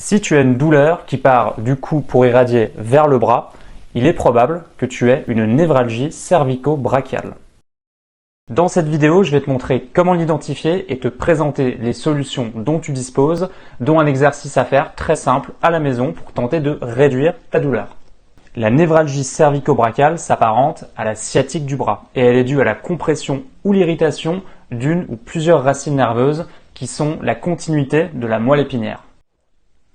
Si tu as une douleur qui part du cou pour irradier vers le bras, il est probable que tu aies une névralgie cervico-brachiale. Dans cette vidéo, je vais te montrer comment l'identifier et te présenter les solutions dont tu disposes, dont un exercice à faire très simple à la maison pour tenter de réduire ta douleur. La névralgie cervico-brachiale s'apparente à la sciatique du bras et elle est due à la compression ou l'irritation d'une ou plusieurs racines nerveuses qui sont la continuité de la moelle épinière.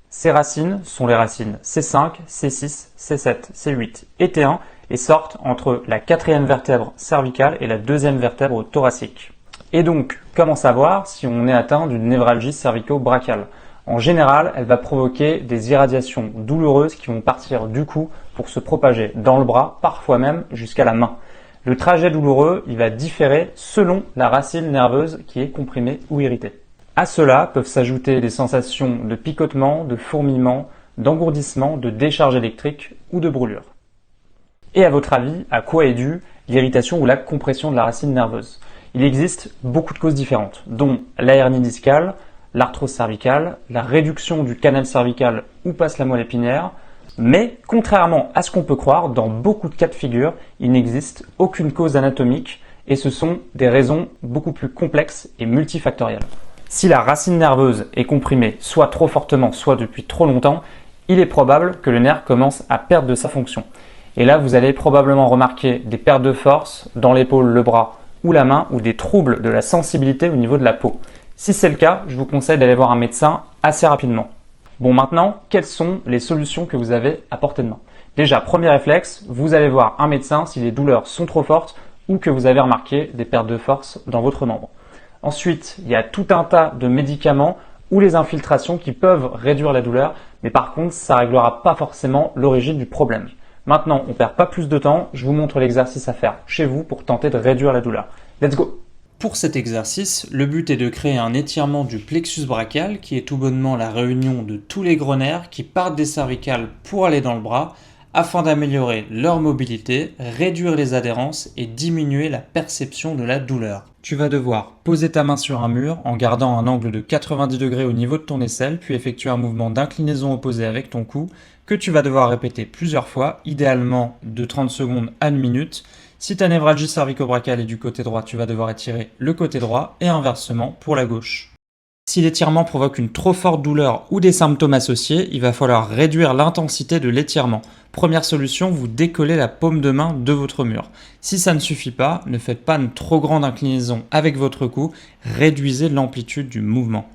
Ces racines sont les racines C5, C6, C7, C8 et T1 et sortent entre la quatrième vertèbre cervicale et la deuxième vertèbre thoracique. Et donc, comment savoir si on est atteint d'une névralgie cervico-brachiale? En général, elle va provoquer des irradiations douloureuses qui vont partir du cou pour se propager dans le bras, parfois même jusqu'à la main. Le trajet douloureux, il va différer selon la racine nerveuse qui est comprimée ou irritée. À cela peuvent s'ajouter des sensations de picotement, de fourmillement, d'engourdissement, de décharge électrique ou de brûlure. Et à votre avis, à quoi est due l'irritation ou la compression de la racine nerveuse? Il existe beaucoup de causes différentes, dont la hernie discale, l'arthrose cervicale, la réduction du canal cervical où passe la moelle épinière, mais contrairement à ce qu'on peut croire, dans beaucoup de cas de figure, il n'existe aucune cause anatomique et ce sont des raisons beaucoup plus complexes et multifactorielles. Si la racine nerveuse est comprimée soit trop fortement, soit depuis trop longtemps, il est probable que le nerf commence à perdre de sa fonction. Et là, vous allez probablement remarquer des pertes de force dans l'épaule, le bras ou la main ou des troubles de la sensibilité au niveau de la peau. Si c'est le cas, je vous conseille d'aller voir un médecin assez rapidement. Bon, maintenant, quelles sont les solutions que vous avez à portée de main? Déjà, premier réflexe, vous allez voir un médecin si les douleurs sont trop fortes ou que vous avez remarqué des pertes de force dans votre membre. Ensuite, il y a tout un tas de médicaments ou les infiltrations qui peuvent réduire la douleur, mais par contre, ça ne réglera pas forcément l'origine du problème. Maintenant, on ne perd pas plus de temps, je vous montre l'exercice à faire chez vous pour tenter de réduire la douleur. Let's go! Pour cet exercice, le but est de créer un étirement du plexus brachial qui est tout bonnement la réunion de tous les gros nerfs qui partent des cervicales pour aller dans le bras afin d'améliorer leur mobilité, réduire les adhérences et diminuer la perception de la douleur. Tu vas devoir poser ta main sur un mur en gardant un angle de 90 degrés au niveau de ton aisselle, puis effectuer un mouvement d'inclinaison opposé avec ton cou que tu vas devoir répéter plusieurs fois, idéalement de 30 secondes à 1 minute. Si ta névralgie cervico-brachiale est du côté droit, tu vas devoir étirer le côté droit et inversement pour la gauche. Si l'étirement provoque une trop forte douleur ou des symptômes associés, il va falloir réduire l'intensité de l'étirement. Première solution, vous décollez la paume de main de votre mur. Si ça ne suffit pas, ne faites pas une trop grande inclinaison avec votre cou, réduisez l'amplitude du mouvement.